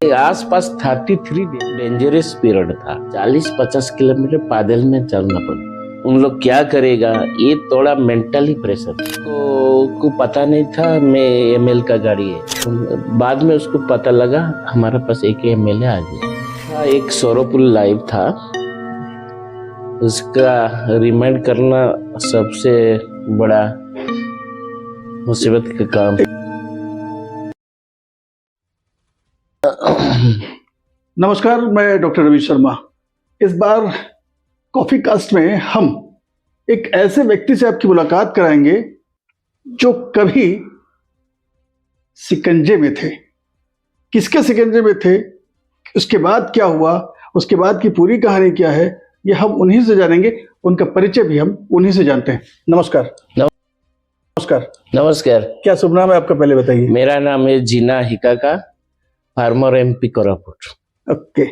नहीं, आसपास 33 dangerous period था। 40-50 किलोमीटर पैदल में चलना पड़ा। उन लोग क्या करेगा, ये थोड़ा मेंटली प्रेशर को पता नहीं था मैं एमएल का गाड़ी है। बाद में उसको पता लगा हमारे पास एक एमएल आ गया। एक सोरोपुल लाइव था, उसका रिमाइंड करना सबसे बड़ा मुसीबत का काम। नमस्कार, मैं डॉक्टर रवि शर्मा। इस बार कॉफी कास्ट में हम एक ऐसे व्यक्ति से आपकी मुलाकात कराएंगे जो कभी शिकंजे में थे। किसके शिकंजे में थे, उसके बाद क्या हुआ, उसके बाद की पूरी कहानी क्या है, ये हम उन्हीं से जानेंगे। उनका परिचय भी हम उन्हीं से जानते हैं। नमस्कार। नमस्कार। नमस्कार। क्या शुभ नाम है आपका, पहले बताइए। मेरा नाम है Jina Hikaka, former MP Koraput. Okay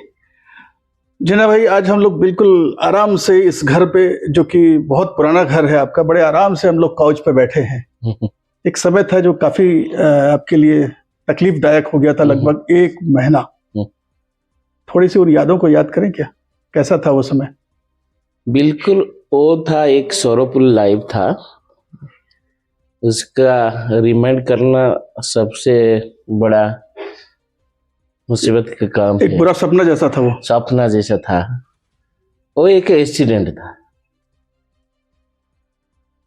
Jina भाई, आज हम लोग बिल्कुल आराम से इस घर पे, जो कि बहुत पुराना घर है आपका, बड़े आराम से हम लोग काउच पे बैठे हैं। एक समय था जो काफी आपके लिए तकलीफदायक हो गया था, लगभग 1 महीना। थोड़ी सी उन यादों को याद करें क्या, कैसा था वो समय? बिल्कुल, वो था एक सोरोपुल लाइव था, उसका रिमाइंड करना सबसे बड़ा मुसीबत का काम। एक बुरा सपना जैसा था वो। सपना जैसा था वो, एक एक्सीडेंट था।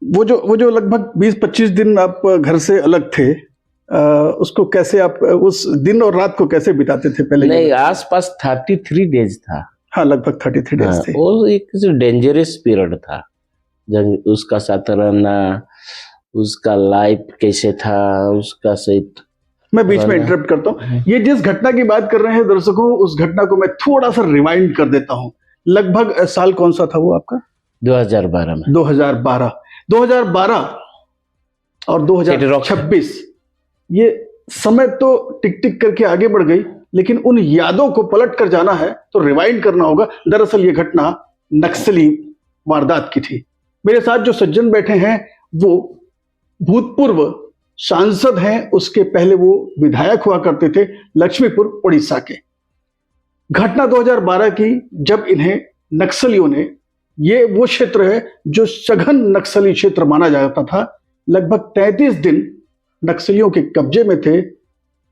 वो जो लगभग 20-25 दिन आप घर से अलग थे, उसको कैसे आप उस दिन और रात को कैसे बिताते थे पहले? नहीं, आसपास 33 डेज था। हाँ, लगभग 33 डेज थे। वो एक डेंजरस पीरियड था। उसका साथ रहना, उसका लाइफ कैसे था, उसका सही। मैं बीच में इंटरप्ट करता हूँ। ये जिस घटना की बात कर रहे हैं दर्शकों, उस घटना को मैं थोड़ा सा रिवाइंड कर देता हूँ। लगभग साल कौन सा था वो आपका? 2012 में। 2012 और 2026, ये समय तो टिक टिक करके आगे बढ़ गई, लेकिन उन यादों को पलट कर जाना है तो रिवाइंड करना होगा। दरअसल ये घटना नक्सली वारदात की थी। मेरे साथ जो सज्जन बैठे हैं वो भूतपूर्व सांसद हैं, उसके पहले वो विधायक हुआ करते थे लक्ष्मीपुर उड़ीसा के। घटना 2012 की, जब इन्हें नक्सलियों ने, ये वो क्षेत्र है जो सघन नक्सली क्षेत्र माना जाता था, लगभग 33 दिन नक्सलियों के कब्जे में थे।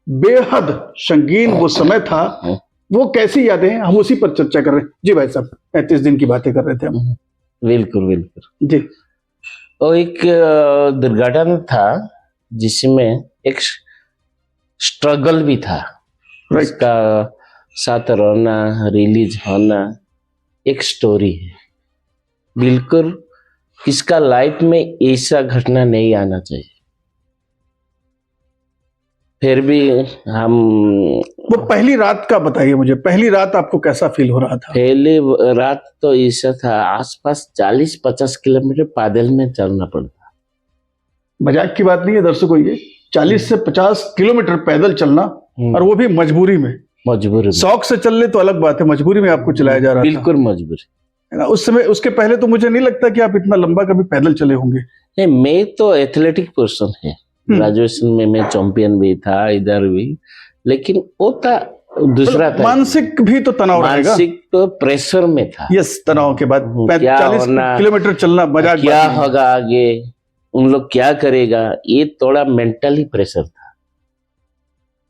बेहद संगीन वो समय था। वो कैसी यादें हैं, हम उसी पर चर्चा कर रहे हैं। जी भाई साहब, 35 दिन की बातें कर रहे थे हम। बिल्कुल बिल्कुल जी। वो एक दुर्घटना था जिसमें एक स्ट्रगल भी था। उसका साथ रहना, रिलीज होना एक स्टोरी है। बिल्कुल किसका लाइफ में ऐसा घटना नहीं आना चाहिए। फिर भी हम, वो पहली रात का बताइए मुझे, पहली रात आपको कैसा फील हो रहा था? पहली रात तो ऐसा था, आसपास 40-50 किलोमीटर पैदल में चलना पड़ता। मजाक की बात नहीं है दर्शकों, ये 40 से 50 किलोमीटर पैदल चलना, और वो भी मजबूरी में। शौक से चल ले तो अलग बात है, मजबूरी में आपको चलाया जा रहा था। बिल्कुल मजबूरी है ना उस समय। उसके पहले तो मुझे नहीं लगता कि आप इतना लंबा कभी पैदल चले होंगे। नहीं, मैं तो एथलेटिक पर्सन है। ग्रेजुएशन में मैं चैंपियन भी था इधर भी, लेकिन वो था दूसरा था। मानसिक भी तो तनाव रहेगा। मानसिक तो प्रेशर में था। यस, तनाव के बाद 40 किलोमीटर चलना मजाक क्या होगा आगे, उन लोग क्या करेगा, ये थोड़ा मेंटली प्रेशर था।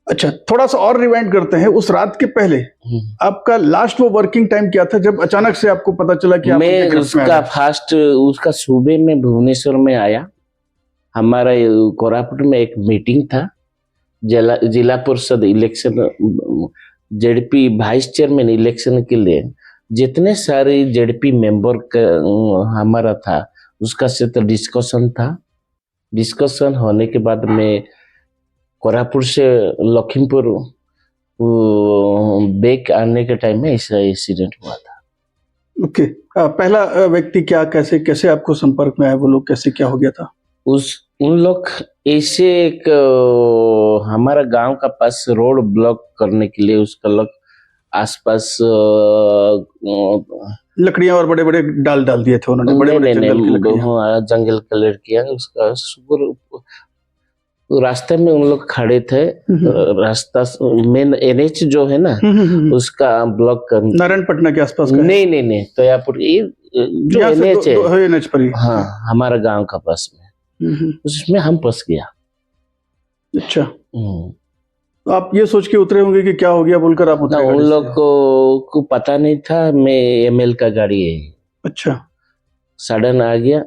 अच्छा, थोड़ा सा और रिवाइंड करते हैं। उस रात के पहले आपका लास्ट वो वर्किंग टाइम क्या था, जब अचानक से आपको पता चला कि मैं उसका सुबह में भुवनेश्वर में आया। हमारा कोरापुट में एक मीटिंग था, जिला परिषद election, ZP vice chairman election के लिए जितने सारे जेडपी मेंबर हमारा था, उसका से डिस्कशन था। डिस्कशन होने के बाद में कोरापुट से लखीमपुर बैक आने के टाइम में ऐसा एक्सीडेंट हुआ था। ओके। पहला व्यक्ति क्या, कैसे कैसे आपको संपर्क में आया, वो लोग कैसे, क्या हो गया था? उन लोग ऐसे एक हमारा गांव का पास रोड ब्लॉक करने के लिए उसका लोग आसपास लकड़ियां और बड़े बड़े डाल दिए थे उन्होंने, बड़े बड़े जंगल की लकड़ियां। जंगल कलर किया उसका वो रास्ते में उन लोग खड़े थे। रास्ता मेन एनएच जो है ना उसका ब्लॉक कर, नारायणपटना के आसपास का है? नहीं नहीं नहीं, तो यापुर ये जो यहाँ से एनएच है, एनएच पर ही। हाँ हमारा गांव का पास में, उसमें हम फंस गया। अच्छा, तो आप ये सोच के उतरे होंगे कि क्या हो गया बोलकर आप ना, उतरे? उन लोग को पता नहीं था मैं एमएल का गाड़ी है। अच्छा, सडन आ गया।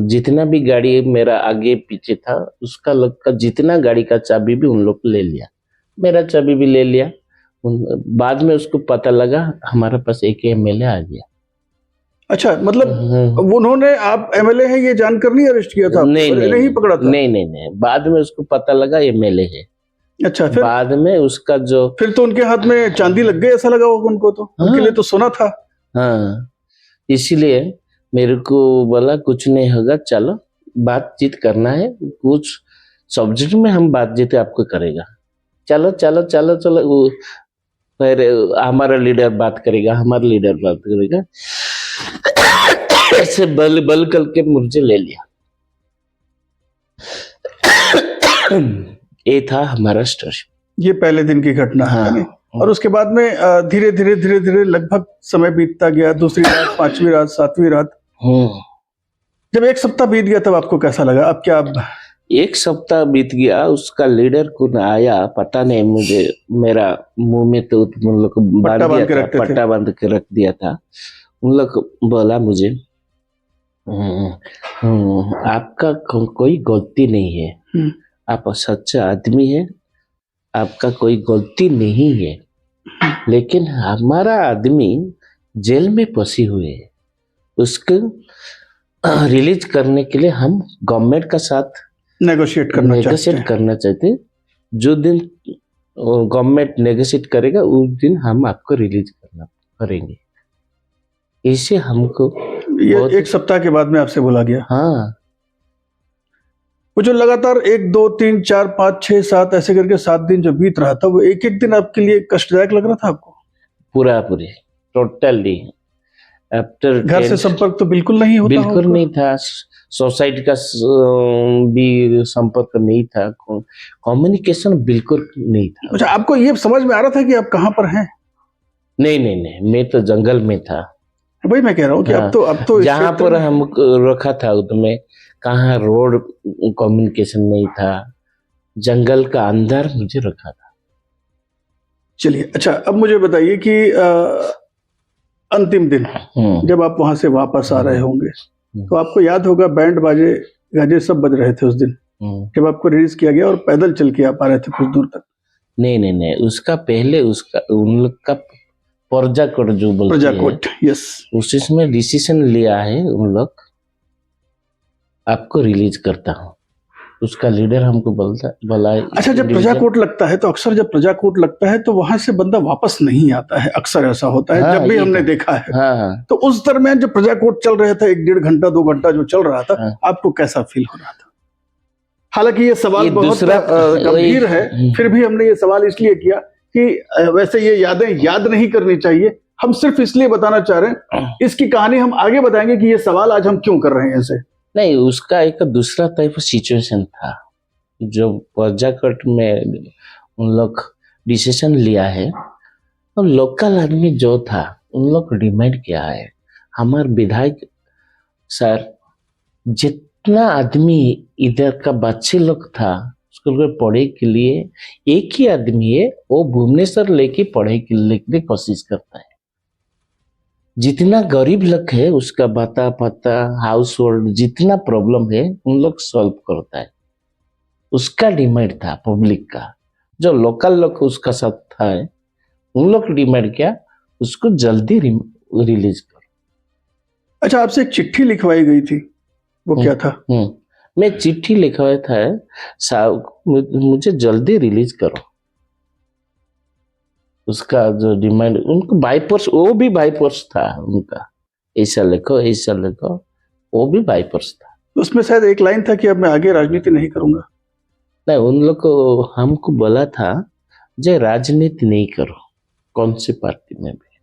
जितना भी गाड़ी मेरा आगे पीछे था उसका लोग का जितना गाड़ी का चाबी भी उन लोग ले लिया, मेरा चाबी भी ले लिया। बाद में उसको पता लगा हमारे पास एक एमएलए आ गया। अच्छा, मतलब उन्होंने आप एमएलए हैं ये जानकर नहीं अरेस्ट किया था? नहीं पकड़ा था? नहीं, बाद में उसको पता लगा एमएलए है। अच्छा, फिर बाद में उसका जो, फिर तो उनके हाथ में चांदी लग गई ऐसा लगा होगा उनको, तो उनके लिए तो सोना था। हाँ, इसीलिए मेरे को बोला कुछ नहीं होगा, चलो बातचीत करना है, कुछ सब्जेक्ट में हम बातचीत आपको करेगा, चलो चलो चलो चलो। फिर हमारा लीडर बात करेगा, हमारा लीडर बात करेगा, ऐसे बल बल करके मुझे ले लिया। ये था हमारा स्टोरी। ये पहले दिन की घटना है नहीं? और उसके बाद में धीरे धीरे लगभग समय बीतता गया। दूसरी रात, पांचवी रात, सातवीं रात, जब एक सप्ताह बीत गया तब आपको कैसा लगा? अब क्या एक सप्ताह बीत गया, उसका लीडर कौन आया पता नहीं मुझे, मेरा मुंह में तो उन लोग पट्टा बांध के रख दिया था। उन लोग बोला मुझे आपका कोई गलती नहीं है, आप सच्चा आदमी है, आपका कोई गलती नहीं है, लेकिन हमारा आदमी जेल में फंसी हुए है, उसको रिलीज करने के लिए हम गवर्नमेंट का साथ नेगोशिएट करना चाहते। जो दिन गवर्नमेंट नेगोशिएट करेगा उस दिन हम आपको रिलीज करेंगे। इसे हमको ये एक सप्ताह के बाद में आपसे बोला गया? हाँ। वो जो लगातार 1 2 3 4 5 6 7 ऐसे करके 7 दिन जो बीत रहा था, वो एक एक दिन आपके लिए कष्टदायक लग रहा था आपको? पूरी टोटली। आफ्टर घर से संपर्क तो बिल्कुल नहीं होता? बिल्कुल नहीं था, सोसाइटी का भी संपर्क नहीं था, कम्युनिकेशन बिल्कुल नहीं था। अच्छा, आपको ये समझ में आ रहा था कि आप कहाँ पर हैं? नहीं, मैं तो जंगल में था। वही मैं कह रहा हूँ कि हाँ, अब तो जहाँ पर हम रखा था उसमें कहाँ रोड कम्युनिकेशन नहीं था, जंगल का अंदर मुझे रखा था। चलिए, अच्छा अब मुझे बताइए कि अंतिम दिन जब आप वहां से वापस आ रहे होंगे तो आपको याद होगा बैंड बाजे गाजे सब बज रहे थे उस दिन जब आपको रिलीज किया गया और पैदल चल के आप आ रहे थे कुछ दूर तक? नहीं, उसका पहले उसका उन लोग का प्रजाकोट जो बोलते हैं, प्रजाकोट, यस, उसमें डिसीजन लिया है उन लोग आपको रिलीज करता हूँ, उसका लीडर हमको बोला। अच्छा, जब प्रजाकोट लगता है तो अक्सर जब प्रजाकोट लगता है तो वहां से बंदा वापस नहीं आता है, अक्सर ऐसा होता है। हाँ, जब भी हमने देखा है। हाँ। तो उस दरमियान जब प्रजाकोट चल रहा था 1 1.5 घंटा 2 घंटा जो चल रहा था, हाँ, आपको कैसा फील हो रहा था? हालांकि ये सवाल बहुत गंभीर है, फिर भी हमने ये सवाल इसलिए किया कि वैसे ये यादें याद नहीं करनी चाहिए, हम सिर्फ इसलिए बताना चाह रहे हैं। इसकी कहानी हम आगे बताएंगे कि ये सवाल आज हम क्यों कर रहे हैं ऐसे। नहीं, उसका एक दूसरा टाइप सिचुएशन था जो प्रजाकोट में उन लोग डिसीजन लिया है, और लोकल आदमी जो था उन लोग डिमांड किया है। हमारे विधायक सर, जितना आदमी इधर का बच्चे लोग था स्कूल में पढ़े के लिए, एक ही आदमी है वो भुवनेश्वर लेके पढ़े के लिए कोशिश करता है। जितना गरीब लोग है उसका बता पता हाउस होल्ड जितना प्रॉब्लम है उन लोग सॉल्व करता है, उसका डिमांड था पब्लिक का। जो लोकल लोग उसका साथ था उन लोग डिमांड किया उसको जल्दी रिलीज करो। अच्छा, आपसे एक चिट्ठी लिखवाई गई थी, वो क्या था? मैं चिट्ठी लिखवाया था मुझे जल्दी रिलीज करो, उसका जो डिमांड उनको बाईपर्स, वो भी बाईपर्स था उनका, ऐसा लिखो वो भी बाईपर्स था। उसमें शायद एक लाइन था कि अब मैं आगे राजनीति नहीं करूंगा। नहीं, उन लोग को हमको बोला था जे राजनीति नहीं करो कौन सी पार्टी में भी,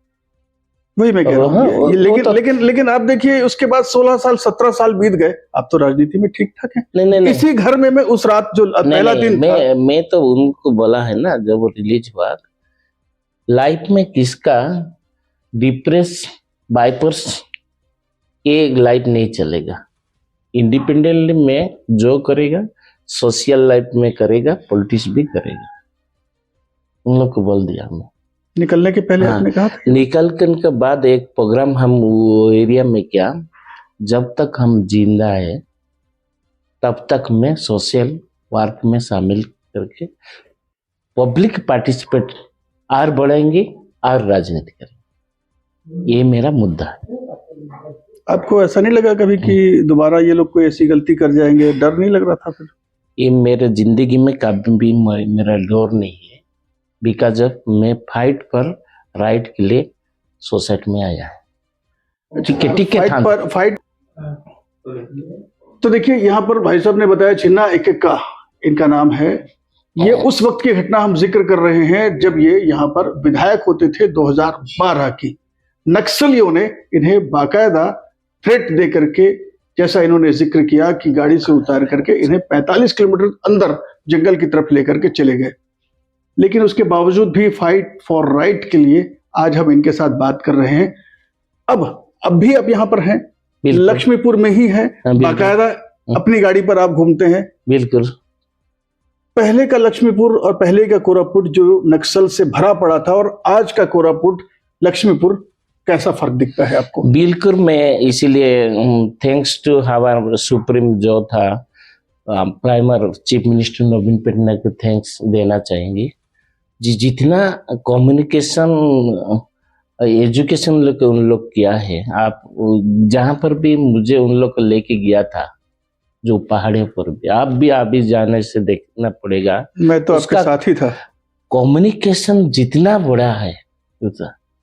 वही मैं कह रहा हाँ, हूँ। लेकिन तो, लेकिन आप देखिए, उसके बाद 16 साल 17 साल बीत गए, आप तो राजनीति में ठीक ठाक हैं। नहीं नहीं इसी घर में मैं उस रात जो नहीं पहला नहीं, दिन था, मैं तो उनको बोला है ना, जब वो रिलीज हुआ, लाइफ में किसका डिप्रेस बाइपर्स ये लाइफ नहीं चलेगा। इंडिपेंडेंटली में जो करेगा सोशल लाइफ में करेगा, पॉलिटिक्स भी करेगा। उन लोग को बोल दिया मैं। निकलने के पहले हाँ, आपने कहा था। निकल के बाद एक प्रोग्राम हम वो एरिया में किया, जब तक हम जिंदा है तब तक मैं सोशल वर्क में शामिल करके पब्लिक पार्टिसिपेट और बढ़ाएंगे और राजनीति करेंगे, ये मेरा मुद्दा है। आपको ऐसा नहीं लगा कभी कि दोबारा ये लोग कोई ऐसी गलती कर जाएंगे? डर नहीं लग रहा था फिर? ये मेरे जिंदगी में कभी भी मेरा डर नहीं है, बिकॉज ऑफ मैं फाइट पर राइट के लिए सोसाइटी में आया है। ठीक है फाइट। तो देखिए, यहाँ पर भाई साहब ने बताया छिन्ना इक्का इनका नाम है। ये उस वक्त की घटना हम जिक्र कर रहे हैं जब ये यहाँ पर विधायक होते थे 2012 की। नक्सलियों ने इन्हें बाकायदा थ्रेट दे करके, जैसा इन्होंने जिक्र किया, कि गाड़ी से उतार करके इन्हें 45 किलोमीटर अंदर जंगल की तरफ लेकर के चले गए। लेकिन उसके बावजूद भी फाइट फॉर राइट के लिए आज हम इनके साथ बात कर रहे हैं। अब भी आप यहाँ पर हैं, लक्ष्मीपुर में ही है, बाकायदा अपनी गाड़ी पर आप घूमते हैं। बिल्कुल। पहले का लक्ष्मीपुर और पहले का कोरापुट जो नक्सल से भरा पड़ा था, और आज का कोरापुट लक्ष्मीपुर, कैसा फर्क दिखता है आपको? बिल्कुल, मैं इसीलिए थैंक्स टू हमारा सुप्रीम जो था primer chief minister Naveen Patnaik को थैंक्स देना चाहेंगे जी। जितना कम्युनिकेशन एजुकेशन उन लोग किया है, आप जहां पर भी मुझे उन लोग को लेके गया था, जो पहाड़ियों पर भी आप भी जाने से देखना पड़ेगा, मैं तो आपके साथ ही था। कम्युनिकेशन जितना बड़ा है,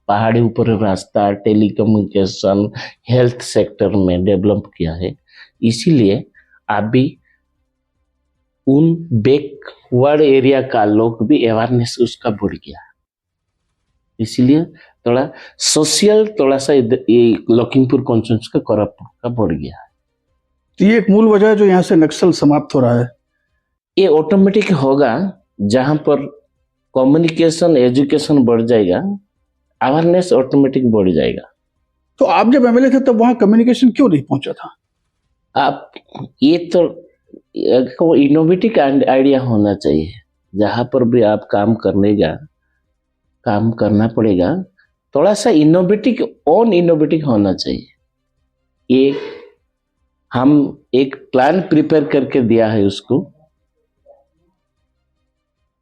पहाड़ी ऊपर रास्ता, टेलीकम्युनिकेशन, हेल्थ सेक्टर में डेवलप किया है। इसीलिए अभी उन बैकवर्ड एरिया का लोग भी अवेयरनेस उसका बढ़ गया। इसीलिए थोड़ा सोशल थोड़ा सा ये लखीमपुर कॉन्स्टिट्यूंसी का कोरापुट का बढ़ गया। तो ये एक मूल वजह है जो यहाँ से नक्सल समाप्त हो रहा है। ये ऑटोमेटिक होगा, जहां पर कम्युनिकेशन एजुकेशन बढ़ जाएगा, अवेयरनेस ऑटोमेटिक बढ़ जाएगा। तो आप जब एमएलए थे तब वहां कम्युनिकेशन क्यों नहीं पहुंचा था? आप ये तो इनोवेटिव आइडिया होना चाहिए। जहां पर भी आप काम करना पड़ेगा, थोड़ा सा इनोवेटिव होना चाहिए। ये हम एक प्लान प्रिपेयर करके दिया है उसको।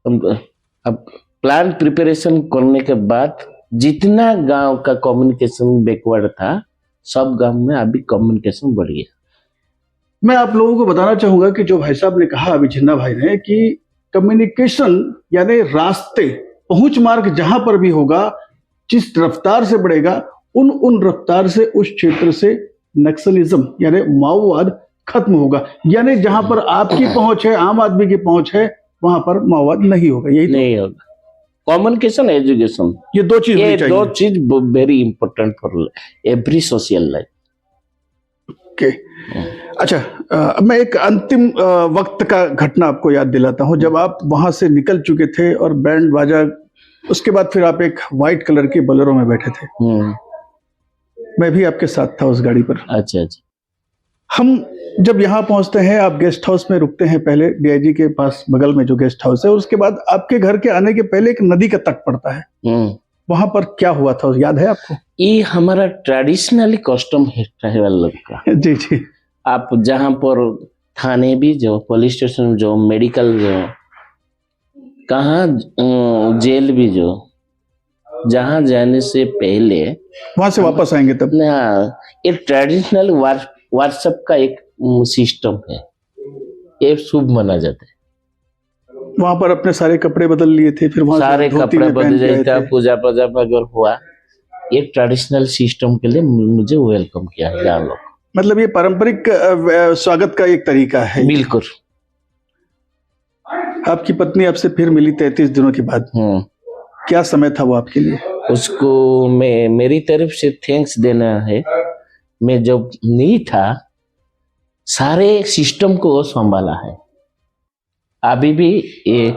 अब प्लान प्रिपरेशन करने के बाद जितना गांव का कम्युनिकेशन बैकवर्ड था, सब गांव में अभी कम्युनिकेशन बढ़ गया। मैं आप लोगों को बताना चाहूंगा कि जो भाई साहब ने कहा अभी, छिन्ना भाई ने, कि कम्युनिकेशन यानी रास्ते, पहुंच मार्ग जहां पर भी होगा, जिस रफ्तार से बढ़ेगा, उन रफ्तार से उस क्षेत्र से नक्सलिज्म यानी माओवाद खत्म होगा। यानी जहां पर आपकी पहुंच है, आम आदमी की पहुंच है, वहां पर माओवाद नहीं होगा। यही नहीं होगा। कम्युनिकेशन एजुकेशन, ये दो चीज very important for every social life. Okay, अच्छा, अब मैं एक अंतिम वक्त का घटना आपको याद दिलाता हूं। जब आप वहां से निकल चुके थे और बैंड बाजा, उसके बाद फिर आप एक व्हाइट कलर की बोलेरो में बैठे थे। मैं भी आपके साथ था उस गाड़ी पर। अच्छा। हम जब यहाँ पहुंचते हैं, आप गेस्ट हाउस में रुकते हैं, पहले डीआईजी के पास बगल में जो गेस्ट हाउस है, और उसके बाद आपके घर के आने के पहले एक नदी का तट पड़ता है। वहां पर क्या हुआ था, याद है आपको? ये हमारा ट्रेडिशनली कस्टम है ट्राइबल लोग का। जी। आप जहां पर थाने भी जो, पुलिस स्टेशन जो, मेडिकल जो, कहाँ जेल भी जो, जहां जाने से पहले वहां से वापस आएंगे तब। हाँ, ये ट्रेडिशनल व्हाट्सएप का एक सिस्टम है, ये शुभ माना जाता है। वहां पर अपने सारे कपड़े बदल लिए थे, फिर वहां सारे कपड़े बदल जाता, पूजा अगर हुआ, ये ट्रेडिशनल सिस्टम के लिए मुझे वेलकम किया है गाँव लोग। मतलब ये पारंपरिक स्वागत का एक तरीका है। बिल्कुल। आपकी पत्नी आपसे फिर मिली 33 दिनों के बाद। क्या समय था वो आपके लिए? उसको मैं मेरी तरफ से थैंक्स देना है। मैं जब नहीं था, सारे सिस्टम को वो संभाला है। अभी भी ये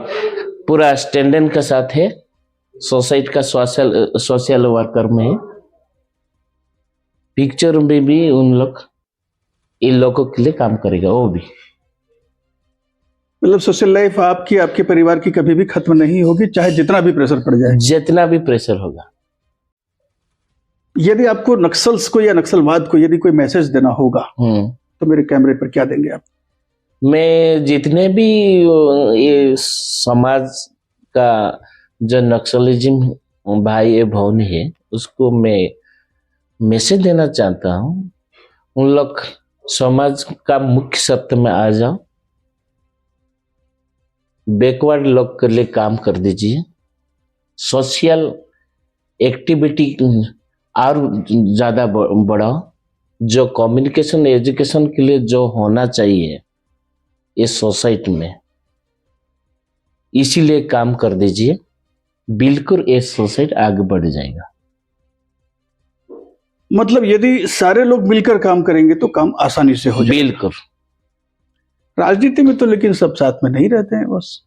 पूरा स्टैंडर्ड के साथ है, सोसाइटी का सोशल वर्कर में है। पिक्चर में भी उन लोग इन लोगों के लिए काम करेगा वो भी। मतलब सोशल लाइफ आपकी, आपके परिवार की कभी भी खत्म नहीं होगी, चाहे जितना भी प्रेशर पड़ जाए। जितना भी प्रेशर होगा। यदि आपको नक्सल्स को या नक्सलवाद को यदि कोई मैसेज देना होगा तो मेरे कैमरे पर क्या देंगे आप? मैं जितने भी ये समाज का जो नक्सलिज्म भाई बहन है, उसको मैं मैसेज देना चाहता हूँ, उन लोग समाज का मुख्य सत्य में आ जाओ, बैकवर्ड लोग के लिए काम कर दीजिए, सोशल एक्टिविटी और ज्यादा बढ़ाओ, जो कम्युनिकेशन एजुकेशन के लिए जो होना चाहिए इस सोसाइटी में, इसीलिए काम कर दीजिए। बिल्कुल ये सोसाइटी आगे बढ़ जाएगा। मतलब यदि सारे लोग मिलकर काम करेंगे तो काम आसानी से हो जाएगा। बिल्कुल। राजनीति में तो लेकिन सब साथ में नहीं रहते हैं बस।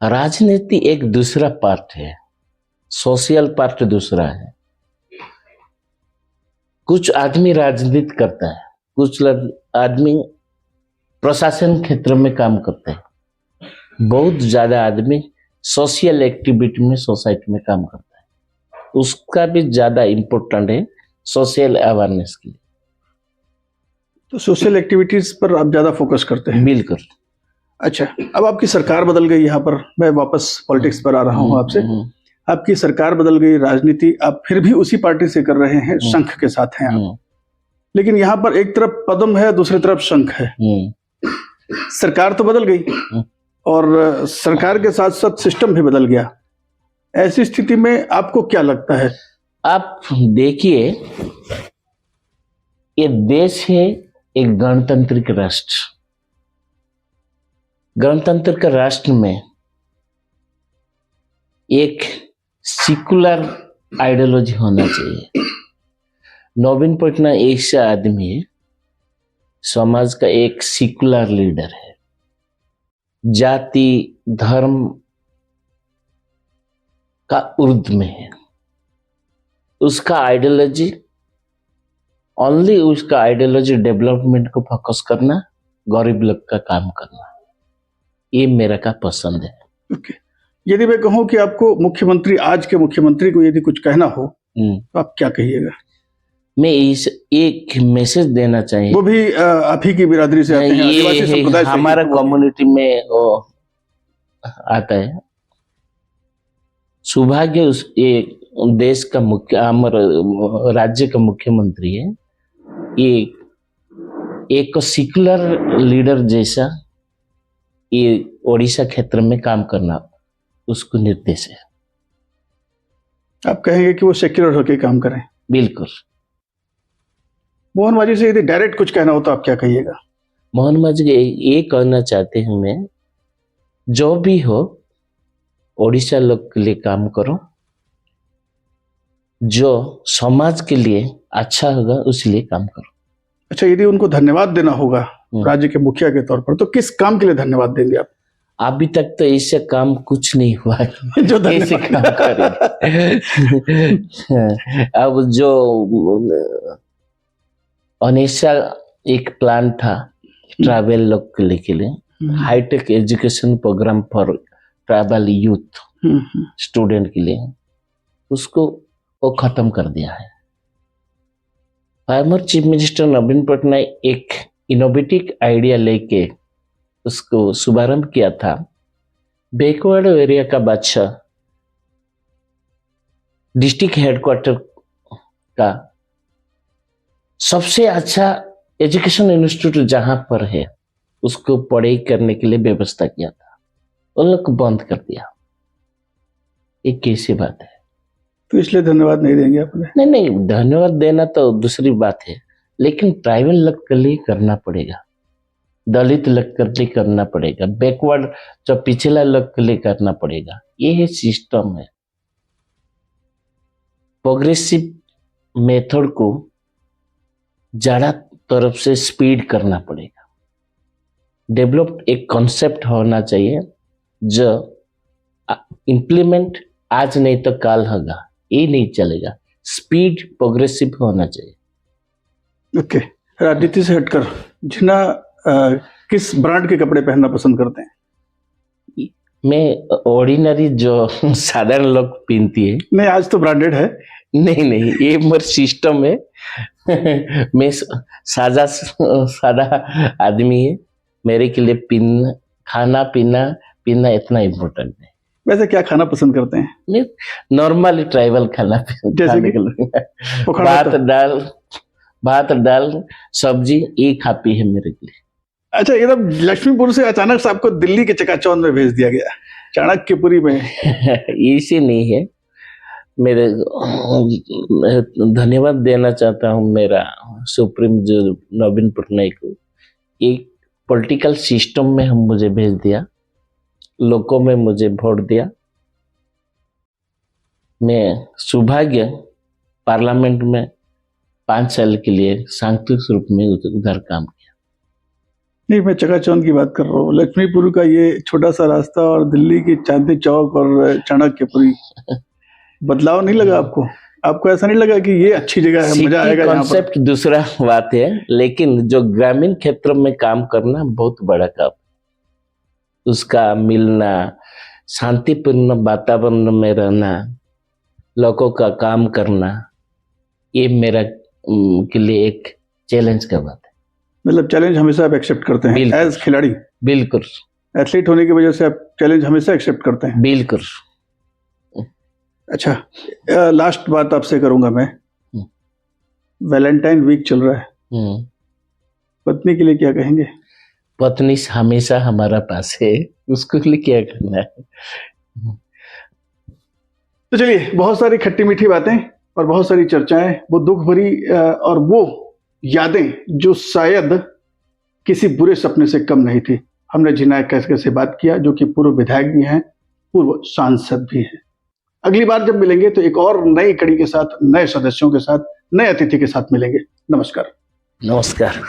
राजनीति एक दूसरा पार्ट है, सोशल पार्ट दूसरा है। कुछ आदमी राजनीति करता है, कुछ आदमी प्रशासन क्षेत्र में काम करते हैं, बहुत ज्यादा आदमी सोशल एक्टिविटी में सोसाइटी में काम करता है। उसका भी ज्यादा इम्पोर्टेंट है सोशल अवेयरनेस के लिए। तो सोशल एक्टिविटीज पर आप ज्यादा फोकस करते हैं? बिल्कुल। अच्छा, अब आपकी सरकार बदल गई, यहाँ पर मैं वापस पॉलिटिक्स पर आ रहा हूँ आपसे। आपकी सरकार बदल गई, राजनीति आप फिर भी उसी पार्टी से कर रहे हैं, शंख के साथ हैं आप। लेकिन यहाँ पर एक तरफ पद्म है, दूसरी तरफ शंख है। सरकार तो बदल गई और सरकार के साथ साथ सिस्टम भी बदल गया। ऐसी स्थिति में आपको क्या लगता है? आप देखिए, ये देश है एक गणतांत्रिक राष्ट्र। गणतंत्र के राष्ट्र में एक सेकुलर आइडियोलॉजी होना चाहिए। नवीन पटनायक ऐसा आदमी है, समाज का एक सेकुलर लीडर है, जाति धर्म का ऊर्ध्व में है। उसका आइडियोलॉजी ओनली, उसका आइडियोलॉजी डेवलपमेंट को फोकस करना, गरीब लोग का काम करना, ये मेरा का पसंद है। Okay. यदि मैं कहूं कि आपको मुख्यमंत्री, आज के मुख्यमंत्री को यदि कुछ कहना हो तो आप क्या कहिएगा? मैं इस एक मैसेज देना चाहिए। वो भी आप ही की बिरादरी से आते हैं, आदिवासी संप्रदाय से, हमारा कम्युनिटी में वो आता है। सौभाग्य उस देश का राज्य का मुख्यमंत्री है। ये एक सेकुलर लीडर जैसा ये ओडिशा क्षेत्र में काम करना उसको निर्देश है। आप कहेंगे कि वो सेक्युलर होकर काम करें? बिल्कुल। मोहन मांझी से यदि डायरेक्ट कुछ कहना हो तो आप क्या कहिएगा? मोहन मांझी ये कहना चाहते हैं, मैं जो भी हो ओडिशा लोग के लिए काम करो, जो समाज के लिए अच्छा होगा उस लिए काम करो। अच्छा, यदि उनको धन्यवाद देना होगा राज्य के मुखिया के तौर पर, तो किस काम के लिए धन्यवाद देंगे आप? अभी तक तो इससे काम कुछ नहीं हुआ है जो ऐसे काम करे। अब जो अनेसा एक प्लान था ट्रैवल लोग के लिए, hi tech education program for tribal youth student के लिए, उसको वो खत्म कर दिया है। Former chief minister Naveen Patnaik एक इनोवेटिव आइडिया लेके उसको शुभारंभ किया था। बैकवर्ड एरिया का बच्चा डिस्ट्रिक्ट हेडक्वार्टर का सबसे अच्छा एजुकेशन इंस्टीट्यूट जहां पर है उसको पढ़ाई करने के लिए व्यवस्था किया था, उन लोग को बंद कर दिया। एक कैसी बात है? तो इसलिए धन्यवाद नहीं देंगे आपने? नहीं, धन्यवाद देना तो दूसरी बात है, लेकिन ट्राइबल लोग के लिए करना पड़ेगा, दलित लोग के लिए करना पड़ेगा, बैकवर्ड जो पिछला लोग के लिए करना पड़ेगा। ये सिस्टम है। प्रोग्रेसिव मेथड को ज़्यादा तरफ से स्पीड करना पड़ेगा। डेवलप्ड एक कॉन्सेप्ट होना चाहिए जो इम्प्लीमेंट आज नहीं तो कल होगा, ये नहीं चलेगा। स्पीड प्रोग्रेसिव होना चाहिए। ओके, राजनीति से हटकर जिन्ना किस ब्रांड के कपड़े पहनना पसंद करते हैं? मैं ऑर्डिनरी जो साधारण लोग पहनती है। नहीं, आज तो ब्रांडेड है। नहीं, ये मेरा सिस्टम है। मैं सादा आदमी है। मेरे के लिए खाना पीना इतना इम्पोर्टेंट है। वैसे क्या खाना पसंद करते हैं? मैं नॉर्मली ट्राइबल खाना जैसे कि भात दाल सब्जी, ये खाती है मेरे के लिए। अच्छा, एकदम लक्ष्मीपुर से अचानक से आपको दिल्ली के चकाचौंध में भेज दिया गया, चाणक्यपुरी में। इसी नहीं है। मेरे धन्यवाद देना चाहता हूँ मेरा सुप्रीम जो नवीन पटनायक को। एक पॉलिटिकल सिस्टम में हम मुझे भेज दिया, लोगों में मुझे वोट दिया। मैं सौभाग्य पार्लियामेंट में 5 साल के लिए सांस्कृतिक रूप में उधर काम किया। नहीं, मैं चकाचौंध की बात कर रहा हूँ। लक्ष्मीपुर का ये छोटा सा रास्ता और दिल्ली की चांदनी चौक और चाणक्यपुरी, बदलाव नहीं लगा आपको? आपको ऐसा नहीं लगा कि ये अच्छी जगह है, मजा आएगा यहाँ पर? कॉन्सेप्ट दूसरा बात है, लेकिन जो ग्रामीण क्षेत्र में काम करना बहुत बड़ा काम, उसका मिलना, शांतिपूर्ण वातावरण में रहना, लोगों का काम करना, ये मेरा के लिए एक चैलेंज का बात है। मतलब चैलेंज हमेशा आप एक्सेप्ट करते हैं एज खिलाड़ी? बिल्कुल। एथलीट होने की वजह से आप चैलेंज हमेशा एक्सेप्ट करते हैं? बिल्कुल। अच्छा, लास्ट बात आपसे करूंगा मैं। वैलेंटाइन वीक चल रहा है, पत्नी के लिए क्या कहेंगे? पत्नी हमेशा हमारा पास है, उसको लिए क्या करना है। तो चलिए, बहुत सारी खट्टी मीठी बातें और बहुत सारी चर्चाएं, वो दुख भरी और वो यादें जो शायद किसी बुरे सपने से कम नहीं थी। हमने जिन्ना कैसे से बात किया, जो कि पूर्व विधायक भी हैं, पूर्व सांसद भी हैं। अगली बार जब मिलेंगे तो एक और नई कड़ी के साथ, नए सदस्यों के साथ, नए अतिथि के साथ मिलेंगे। नमस्कार। नमस्कार।